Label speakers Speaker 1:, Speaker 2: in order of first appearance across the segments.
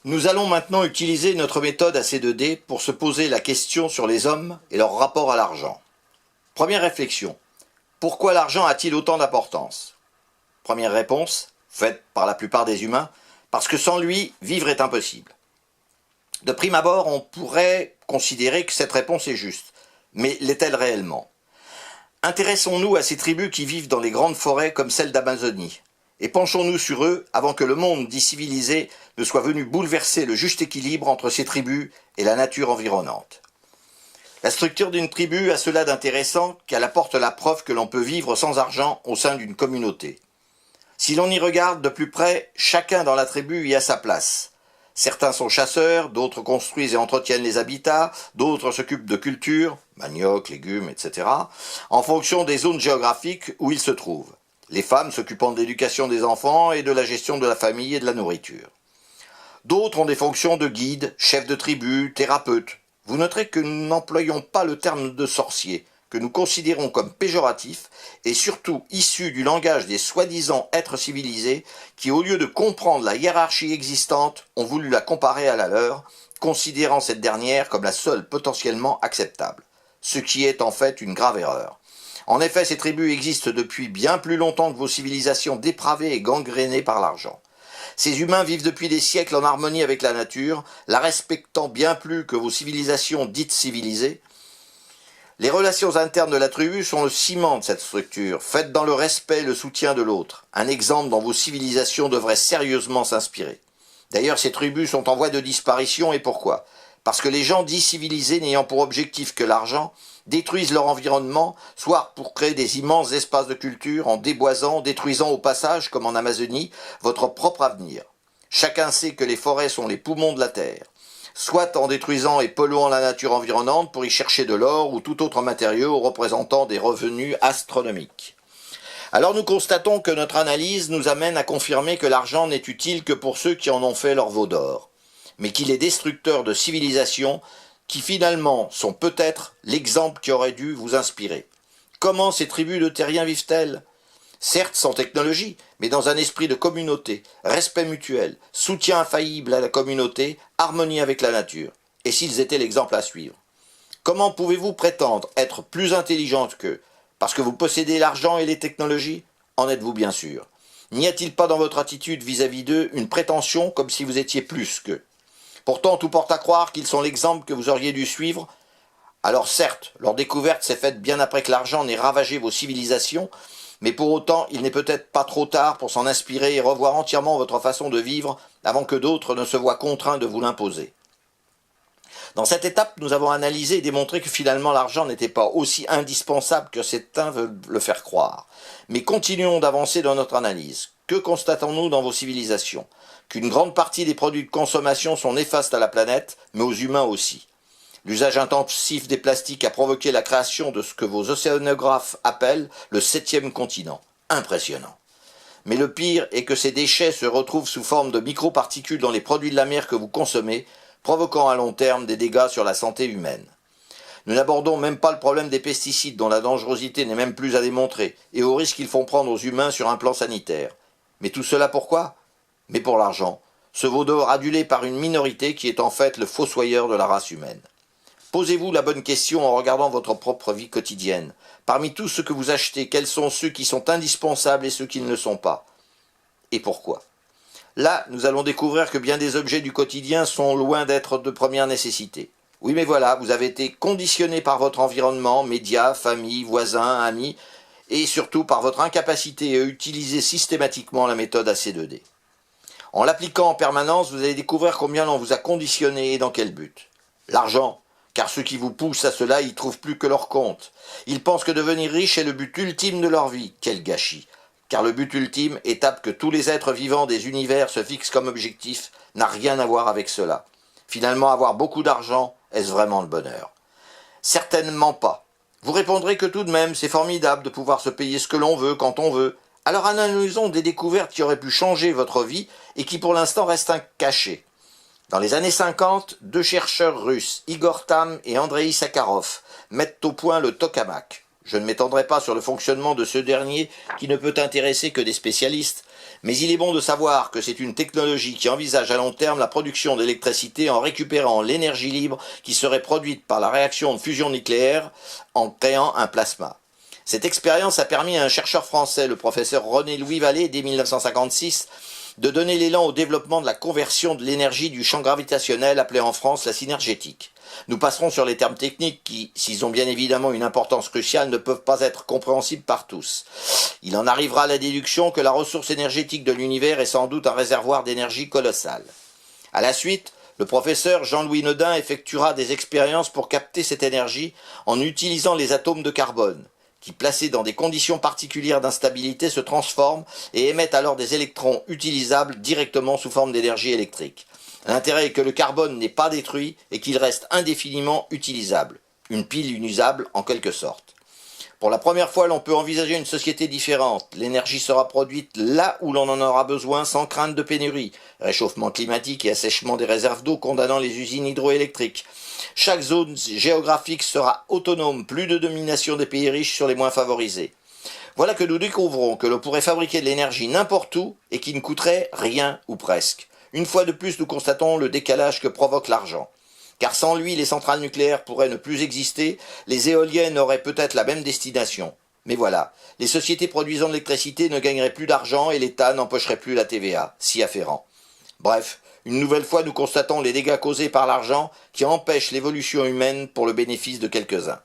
Speaker 1: Nous allons maintenant utiliser notre méthode AC2D pour se poser la question sur les hommes et leur rapport à l'argent. Première réflexion. Pourquoi l'argent a-t-il autant d'importance? Première réponse, faite par la plupart des humains, parce que sans lui, vivre est impossible. De prime abord, on pourrait considérer que cette réponse est juste, mais l'est-elle réellement? Intéressons-nous à ces tribus qui vivent dans les grandes forêts comme celle d'Amazonie, et penchons-nous sur eux avant que le monde dit civilisé ne soit venu bouleverser le juste équilibre entre ces tribus et la nature environnante. La structure d'une tribu a cela d'intéressant qu'elle apporte la preuve que l'on peut vivre sans argent au sein d'une communauté. Si l'on y regarde de plus près, chacun dans la tribu y a sa place. Certains sont chasseurs, d'autres construisent et entretiennent les habitats, d'autres s'occupent de culture, manioc, légumes, etc., en fonction des zones géographiques où ils se trouvent. Les femmes s'occupant de l'éducation des enfants et de la gestion de la famille et de la nourriture. D'autres ont des fonctions de guide, chefs de tribu, thérapeutes. Vous noterez que nous n'employons pas le terme de sorcier, que nous considérons comme péjoratif et surtout issu du langage des soi-disant êtres civilisés qui, au lieu de comprendre la hiérarchie existante, ont voulu la comparer à la leur, considérant cette dernière comme la seule potentiellement acceptable, ce qui est en fait une grave erreur. En effet, ces tribus existent depuis bien plus longtemps que vos civilisations dépravées et gangrénées par l'argent. Ces humains vivent depuis des siècles en harmonie avec la nature, la respectant bien plus que vos civilisations dites civilisées. Les relations internes de la tribu sont le ciment de cette structure, faite dans le respect et le soutien de l'autre, un exemple dont vos civilisations devraient sérieusement s'inspirer. D'ailleurs, ces tribus sont en voie de disparition, et pourquoi? Parce que les gens dits civilisés n'ayant pour objectif que l'argent, détruisent leur environnement, soit pour créer des immenses espaces de culture, en déboisant, détruisant au passage, comme en Amazonie, votre propre avenir. Chacun sait que les forêts sont les poumons de la terre, soit en détruisant et polluant la nature environnante pour y chercher de l'or ou tout autre matériau représentant des revenus astronomiques. Alors nous constatons que notre analyse nous amène à confirmer que l'argent n'est utile que pour ceux qui en ont fait leur veau d'or, mais qu'il est destructeur de civilisations qui finalement sont peut-être l'exemple qui aurait dû vous inspirer. Comment ces tribus de terriens vivent-elles? Certes sans technologie, mais dans un esprit de communauté, respect mutuel, soutien infaillible à la communauté, harmonie avec la nature. Et s'ils étaient l'exemple à suivre? Comment pouvez-vous prétendre être plus intelligente qu'eux? Parce que vous possédez l'argent et les technologies? En êtes-vous bien sûr? N'y a-t-il pas dans votre attitude vis-à-vis d'eux une prétention comme si vous étiez plus qu'eux? Pourtant, tout porte à croire qu'ils sont l'exemple que vous auriez dû suivre. Alors certes, leur découverte s'est faite bien après que l'argent n'ait ravagé vos civilisations, mais pour autant, il n'est peut-être pas trop tard pour s'en inspirer et revoir entièrement votre façon de vivre avant que d'autres ne se voient contraints de vous l'imposer. Dans cette étape, nous avons analysé et démontré que finalement l'argent n'était pas aussi indispensable que certains veulent le faire croire. Mais continuons d'avancer dans notre analyse. Que constatons-nous dans vos civilisations? Qu'une grande partie des produits de consommation sont néfastes à la planète, mais aux humains aussi. L'usage intensif des plastiques a provoqué la création de ce que vos océanographes appellent le 7e continent. Impressionnant. Mais le pire est que ces déchets se retrouvent sous forme de microparticules dans les produits de la mer que vous consommez, provoquant à long terme des dégâts sur la santé humaine. Nous n'abordons même pas le problème des pesticides dont la dangerosité n'est même plus à démontrer et aux risques qu'ils font prendre aux humains sur un plan sanitaire. Mais tout cela pourquoi? Mais pour l'argent, ce veau d'or adulé par une minorité qui est en fait le fossoyeur de la race humaine. Posez-vous la bonne question en regardant votre propre vie quotidienne. Parmi tout ce que vous achetez, quels sont ceux qui sont indispensables et ceux qui ne le sont pas? Et pourquoi? Là, nous allons découvrir que bien des objets du quotidien sont loin d'être de première nécessité. Oui, mais voilà, vous avez été conditionné par votre environnement, médias, famille, voisins, amis, et surtout par votre incapacité à utiliser systématiquement la méthode AC2D. En l'appliquant en permanence, vous allez découvrir combien l'on vous a conditionné et dans quel but. L'argent, car ceux qui vous poussent à cela y trouvent plus que leur compte. Ils pensent que devenir riche est le but ultime de leur vie. Quel gâchis! Car le but ultime, étape que tous les êtres vivants des univers se fixent comme objectif, n'a rien à voir avec cela. Finalement, avoir beaucoup d'argent, est-ce vraiment le bonheur? Certainement pas. Vous répondrez que tout de même, c'est formidable de pouvoir se payer ce que l'on veut, quand on veut. Alors analysons des découvertes qui auraient pu changer votre vie et qui pour l'instant restent cachées. Dans les années 50, deux chercheurs russes, Igor Tamm et Andreï Sakharov, mettent au point le tokamak. Je ne m'étendrai pas sur le fonctionnement de ce dernier qui ne peut intéresser que des spécialistes, Mais il est bon de savoir que c'est une technologie qui envisage à long terme la production d'électricité en récupérant l'énergie libre qui serait produite par la réaction de fusion nucléaire en créant un plasma. Cette expérience a permis à un chercheur français, le professeur René-Louis Vallée, dès 1956, de donner l'élan au développement de la conversion de l'énergie du champ gravitationnel, appelé en France la synergétique. Nous passerons sur les termes techniques qui, s'ils ont bien évidemment une importance cruciale, ne peuvent pas être compréhensibles par tous. Il en arrivera à la déduction que la ressource énergétique de l'univers est sans doute un réservoir d'énergie colossal. À la suite, le professeur Jean-Louis Nodin effectuera des expériences pour capter cette énergie en utilisant les atomes de carbone, qui, placés dans des conditions particulières d'instabilité, se transforment et émettent alors des électrons utilisables directement sous forme d'énergie électrique. L'intérêt est que le carbone n'est pas détruit et qu'il reste indéfiniment utilisable. Une pile inusable en quelque sorte. Pour la première fois, l'on peut envisager une société différente. L'énergie sera produite là où l'on en aura besoin sans crainte de pénurie. Réchauffement climatique et assèchement des réserves d'eau condamnant les usines hydroélectriques. Chaque zone géographique sera autonome, plus de domination des pays riches sur les moins favorisés. Voilà que nous découvrons que l'on pourrait fabriquer de l'énergie n'importe où et qui ne coûterait rien ou presque. Une fois de plus, nous constatons le décalage que provoque l'argent. Car sans lui, les centrales nucléaires pourraient ne plus exister, les éoliennes auraient peut-être la même destination. Mais voilà, les sociétés produisant de l'électricité ne gagneraient plus d'argent et l'État n'empocherait plus la TVA, si afférent. Bref, une nouvelle fois nous constatons les dégâts causés par l'argent qui empêchent l'évolution humaine pour le bénéfice de quelques-uns.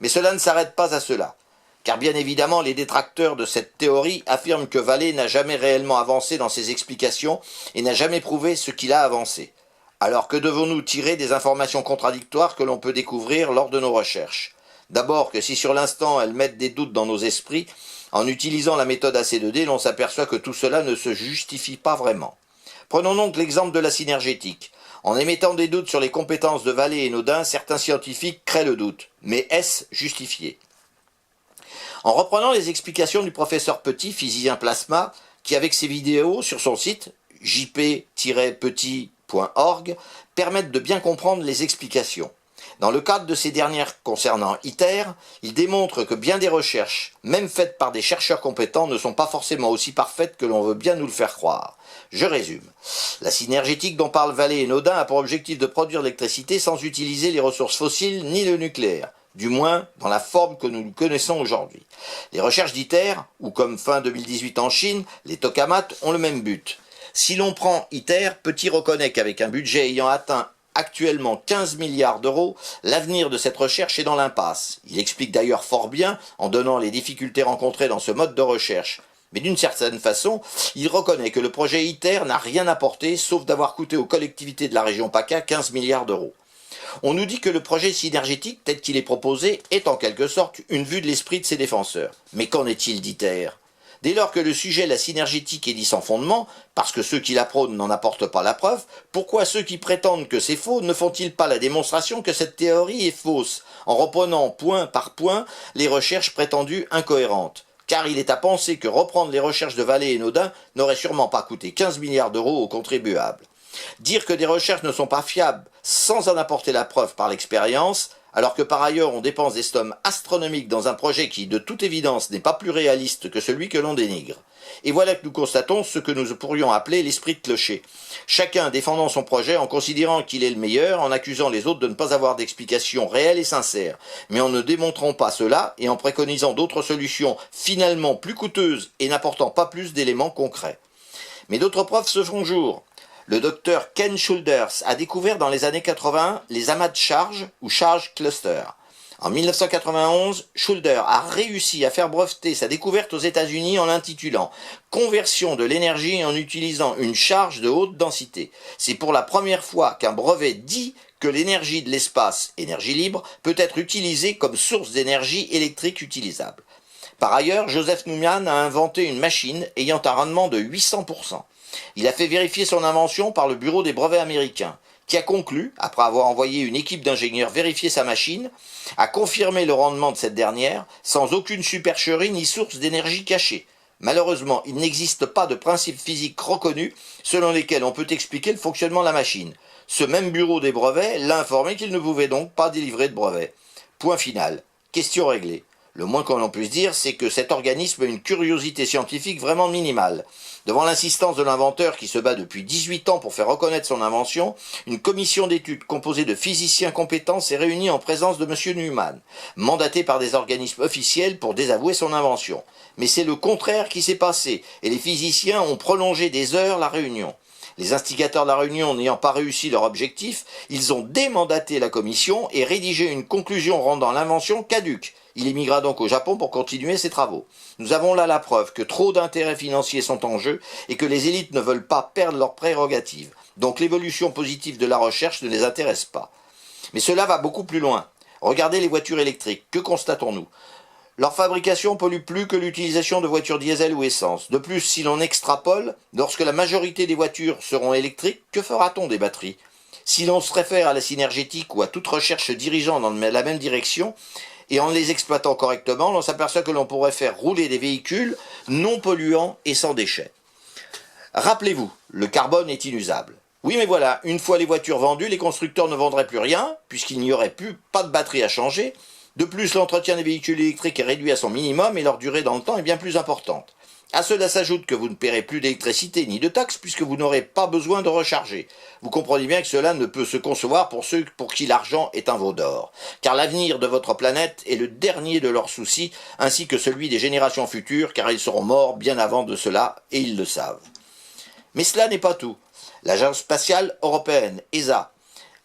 Speaker 1: Mais cela ne s'arrête pas à cela. Car bien évidemment, les détracteurs de cette théorie affirment que Vallée n'a jamais réellement avancé dans ses explications et n'a jamais prouvé ce qu'il a avancé. Alors que devons-nous tirer des informations contradictoires que l'on peut découvrir lors de nos recherches? D'abord que si sur l'instant elles mettent des doutes dans nos esprits, en utilisant la méthode AC2D, l'on s'aperçoit que tout cela ne se justifie pas vraiment. Prenons donc l'exemple de la synergétique. En émettant des doutes sur les compétences de Vallée et Nodin, certains scientifiques créent le doute. Mais est-ce justifié? En reprenant les explications du professeur Petit, physicien plasma, qui avec ses vidéos sur son site jp-petit.org permettent de bien comprendre les explications. Dans le cadre de ces dernières concernant ITER, il démontre que bien des recherches, même faites par des chercheurs compétents, ne sont pas forcément aussi parfaites que l'on veut bien nous le faire croire. Je résume. La synergétique dont parlent Vallée et Nodin a pour objectif de produire l'électricité sans utiliser les ressources fossiles ni le nucléaire. Du moins dans la forme que nous connaissons aujourd'hui. Les recherches d'ITER, ou comme fin 2018 en Chine, les tokamats ont le même but. Si l'on prend ITER, Petit reconnaît qu'avec un budget ayant atteint actuellement 15 milliards d'euros, l'avenir de cette recherche est dans l'impasse. Il explique d'ailleurs fort bien en donnant les difficultés rencontrées dans ce mode de recherche. Mais d'une certaine façon, il reconnaît que le projet ITER n'a rien apporté, sauf d'avoir coûté aux collectivités de la région PACA 15 milliards d'euros. On nous dit que le projet synergétique, tel qu'il est proposé, est en quelque sorte une vue de l'esprit de ses défenseurs. Mais qu'en est-il d'ITER? Dès lors que le sujet, la synergétique, est dit sans fondement, parce que ceux qui la prônent n'en apportent pas la preuve, pourquoi ceux qui prétendent que c'est faux ne font-ils pas la démonstration que cette théorie est fausse, en reprenant point par point les recherches prétendues incohérentes? Car il est à penser que reprendre les recherches de Vallée et Nodin n'aurait sûrement pas coûté 15 milliards d'euros aux contribuables. Dire que des recherches ne sont pas fiables sans en apporter la preuve par l'expérience, alors que par ailleurs on dépense des sommes astronomiques dans un projet qui, de toute évidence, n'est pas plus réaliste que celui que l'on dénigre. Et voilà que nous constatons ce que nous pourrions appeler l'esprit de clocher. Chacun défendant son projet en considérant qu'il est le meilleur, en accusant les autres de ne pas avoir d'explication réelle et sincère, mais en ne démontrant pas cela et en préconisant d'autres solutions finalement plus coûteuses et n'apportant pas plus d'éléments concrets. Mais d'autres preuves se font jour. Le docteur Ken Schulders a découvert dans les années 80 les amas de charge ou charge cluster. En 1991, Schulder a réussi à faire breveter sa découverte aux États-Unis en l'intitulant « Conversion de l'énergie en utilisant une charge de haute densité ». C'est pour la première fois qu'un brevet dit que l'énergie de l'espace, énergie libre, peut être utilisée comme source d'énergie électrique utilisable. Par ailleurs, Joseph Newman a inventé une machine ayant un rendement de 800%. Il a fait vérifier son invention par le bureau des brevets américains, qui a conclu, après avoir envoyé une équipe d'ingénieurs vérifier sa machine, à confirmer le rendement de cette dernière, sans aucune supercherie ni source d'énergie cachée. Malheureusement, il n'existe pas de principe physique reconnu selon lesquels on peut expliquer le fonctionnement de la machine. Ce même bureau des brevets l'a informé qu'il ne pouvait donc pas délivrer de brevet. Point final. Question réglée. Le moins qu'on puisse dire, c'est que cet organisme a une curiosité scientifique vraiment minimale. Devant l'insistance de l'inventeur qui se bat depuis 18 ans pour faire reconnaître son invention, une commission d'études composée de physiciens compétents s'est réunie en présence de M. Neumann, mandaté par des organismes officiels pour désavouer son invention. Mais c'est le contraire qui s'est passé, et les physiciens ont prolongé des heures la réunion. Les instigateurs de la réunion n'ayant pas réussi leur objectif, ils ont démandaté la commission et rédigé une conclusion rendant l'invention caduque. Il émigra donc au Japon pour continuer ses travaux. Nous avons là la preuve que trop d'intérêts financiers sont en jeu et que les élites ne veulent pas perdre leurs prérogatives. Donc l'évolution positive de la recherche ne les intéresse pas. Mais cela va beaucoup plus loin. Regardez les voitures électriques. Que constatons-nous ? Leur fabrication pollue plus que l'utilisation de voitures diesel ou essence. De plus, si l'on extrapole, lorsque la majorité des voitures seront électriques, que fera-t-on des batteries ? Si l'on se réfère à la synergétique ou à toute recherche dirigeant dans la même direction, et en les exploitant correctement, l'on s'aperçoit que l'on pourrait faire rouler des véhicules non polluants et sans déchets. Rappelez-vous, le carbone est inusable. Oui, mais voilà, une fois les voitures vendues, les constructeurs ne vendraient plus rien, puisqu'il n'y aurait plus pas de batterie à changer. De plus, l'entretien des véhicules électriques est réduit à son minimum et leur durée dans le temps est bien plus importante. À cela s'ajoute que vous ne paierez plus d'électricité ni de taxes puisque vous n'aurez pas besoin de recharger. Vous comprenez bien que cela ne peut se concevoir pour ceux pour qui l'argent est un veau d'or. Car l'avenir de votre planète est le dernier de leurs soucis, ainsi que celui des générations futures, car ils seront morts bien avant de cela et ils le savent. Mais cela n'est pas tout. L'Agence spatiale européenne, ESA,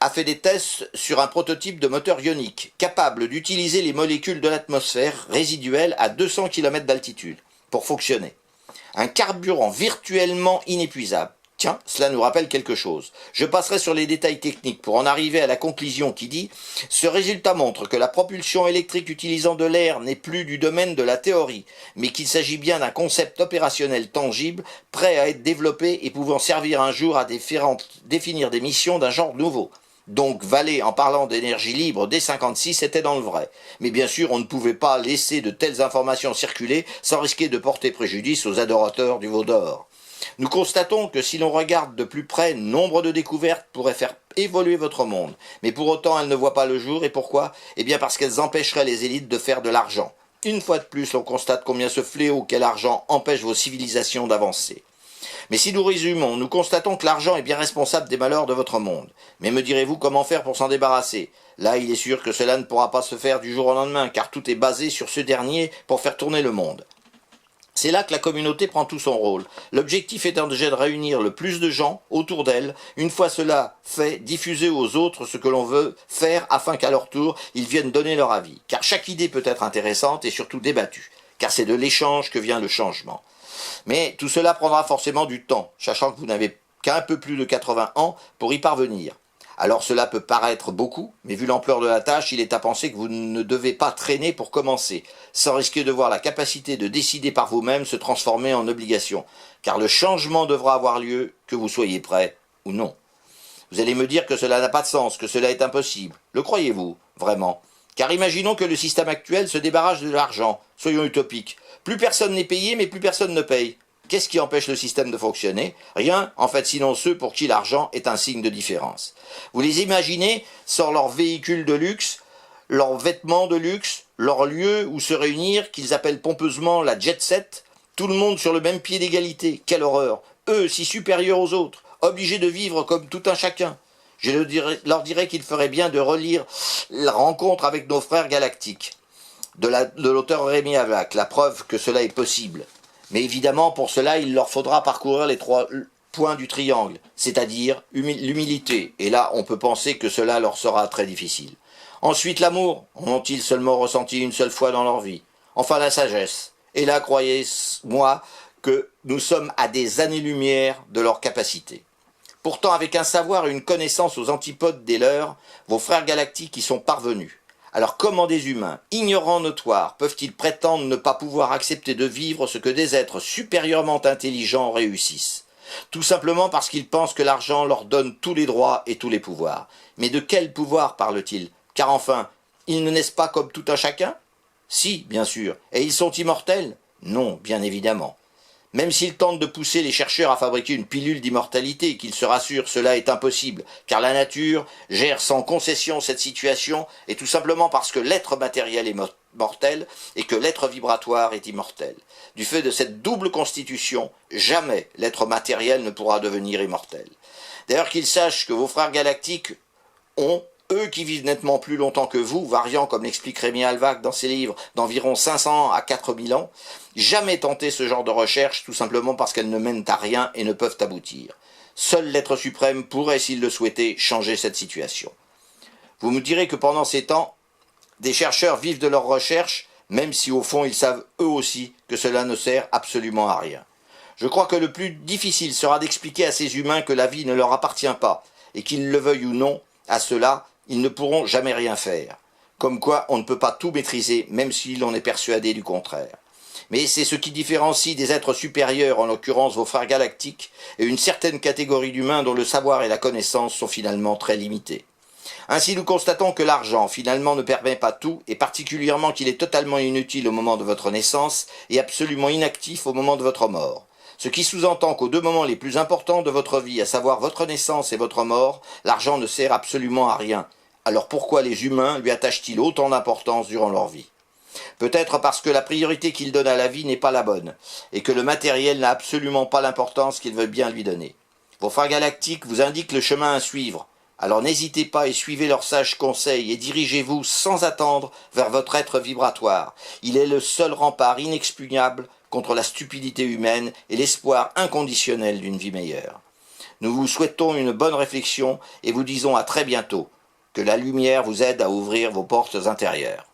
Speaker 1: a fait des tests sur un prototype de moteur ionique, capable d'utiliser les molécules de l'atmosphère résiduelles à 200 km d'altitude, pour fonctionner. Un carburant virtuellement inépuisable. Tiens, cela nous rappelle quelque chose. Je passerai sur les détails techniques pour en arriver à la conclusion qui dit « Ce résultat montre que la propulsion électrique utilisant de l'air n'est plus du domaine de la théorie, mais qu'il s'agit bien d'un concept opérationnel tangible, prêt à être développé et pouvant servir un jour à définir des missions d'un genre nouveau. » Donc Vallée, en parlant d'énergie libre dès 56, était dans le vrai. Mais bien sûr, on ne pouvait pas laisser de telles informations circuler sans risquer de porter préjudice aux adorateurs du veau d'or. Nous constatons que si l'on regarde de plus près, nombre de découvertes pourraient faire évoluer votre monde. Mais pour autant, elles ne voient pas le jour. Et pourquoi ? Eh bien parce qu'elles empêcheraient les élites de faire de l'argent. Une fois de plus, on constate combien ce fléau qu'est l'argent empêche vos civilisations d'avancer. Mais si nous résumons, nous constatons que l'argent est bien responsable des malheurs de votre monde. Mais me direz-vous comment faire pour s'en débarrasser ? Là, il est sûr que cela ne pourra pas se faire du jour au lendemain, car tout est basé sur ce dernier pour faire tourner le monde. C'est là que la communauté prend tout son rôle. L'objectif étant déjà de réunir le plus de gens autour d'elle, une fois cela fait, diffuser aux autres ce que l'on veut faire afin qu'à leur tour, ils viennent donner leur avis. Car chaque idée peut être intéressante et surtout débattue, car c'est de l'échange que vient le changement. Mais tout cela prendra forcément du temps, sachant que vous n'avez qu'un peu plus de 80 ans pour y parvenir. Alors cela peut paraître beaucoup, mais vu l'ampleur de la tâche, il est à penser que vous ne devez pas traîner pour commencer, sans risquer de voir la capacité de décider par vous-même se transformer en obligation, car le changement devra avoir lieu, que vous soyez prêt ou non. Vous allez me dire que cela n'a pas de sens, que cela est impossible. Le croyez-vous, vraiment ? Car imaginons que le système actuel se débarrasse de l'argent, soyons utopiques. Plus personne n'est payé, mais plus personne ne paye. Qu'est-ce qui empêche le système de fonctionner ? Rien, en fait, sinon ceux pour qui l'argent est un signe de différence. Vous les imaginez sans leurs véhicules de luxe, leurs vêtements de luxe, leur lieu où se réunir, qu'ils appellent pompeusement la jet set, tout le monde sur le même pied d'égalité. Quelle horreur ! Eux, si supérieurs aux autres, obligés de vivre comme tout un chacun. Je leur dirais qu'il ferait bien de relire la rencontre avec nos frères galactiques, de l'auteur Rémi Havak, la preuve que cela est possible. Mais évidemment, pour cela, il leur faudra parcourir les 3 points du triangle, c'est-à-dire l'humilité. Et là, on peut penser que cela leur sera très difficile. Ensuite, l'amour. En ont-ils seulement ressenti une seule fois dans leur vie ? Enfin, la sagesse. Et là, croyez-moi que nous sommes à des années-lumière de leur capacité. Pourtant, avec un savoir et une connaissance aux antipodes des leurs, vos frères galactiques y sont parvenus. Alors comment des humains, ignorants notoires, peuvent-ils prétendre ne pas pouvoir accepter de vivre ce que des êtres supérieurement intelligents réussissent ? Tout simplement parce qu'ils pensent que l'argent leur donne tous les droits et tous les pouvoirs. Mais de quel pouvoir parle-t-il ? Car enfin, ils ne naissent pas comme tout un chacun ? Si, bien sûr. Et ils sont immortels ? Non, bien évidemment. Même s'ils tentent de pousser les chercheurs à fabriquer une pilule d'immortalité, qu'ils se rassurent, cela est impossible, car la nature gère sans concession cette situation, et tout simplement parce que l'être matériel est mortel et que l'être vibratoire est immortel. Du fait de cette double constitution, jamais l'être matériel ne pourra devenir immortel. D'ailleurs qu'ils sachent que vos frères galactiques ont, eux qui vivent nettement plus longtemps que vous, variant, comme l'explique Rémi Alvac dans ses livres, d'environ 500 à 4000 ans, jamais tenté ce genre de recherche, tout simplement parce qu'elles ne mènent à rien et ne peuvent aboutir. Seul l'être suprême pourrait, s'il le souhaitait, changer cette situation. Vous me direz que pendant ces temps, des chercheurs vivent de leurs recherches, même si au fond ils savent eux aussi que cela ne sert absolument à rien. Je crois que le plus difficile sera d'expliquer à ces humains que la vie ne leur appartient pas, et qu'ils le veuillent ou non, à cela, ils ne pourront jamais rien faire. Comme quoi, on ne peut pas tout maîtriser, même si l'on est persuadé du contraire. Mais c'est ce qui différencie des êtres supérieurs, en l'occurrence vos frères galactiques, et une certaine catégorie d'humains dont le savoir et la connaissance sont finalement très limités. Ainsi, nous constatons que l'argent, finalement, ne permet pas tout, et particulièrement qu'il est totalement inutile au moment de votre naissance, et absolument inactif au moment de votre mort. Ce qui sous-entend qu'aux deux moments les plus importants de votre vie, à savoir votre naissance et votre mort, l'argent ne sert absolument à rien. Alors pourquoi les humains lui attachent-ils autant d'importance durant leur vie? Peut-être parce que la priorité qu'ils donnent à la vie n'est pas la bonne, et que le matériel n'a absolument pas l'importance qu'ils veulent bien lui donner. Vos frères galactiques vous indiquent le chemin à suivre, alors n'hésitez pas et suivez leurs sages conseils et dirigez-vous sans attendre vers votre être vibratoire. Il est le seul rempart inexpugnable contre la stupidité humaine et l'espoir inconditionnel d'une vie meilleure. Nous vous souhaitons une bonne réflexion et vous disons à très bientôt. Que la lumière vous aide à ouvrir vos portes intérieures.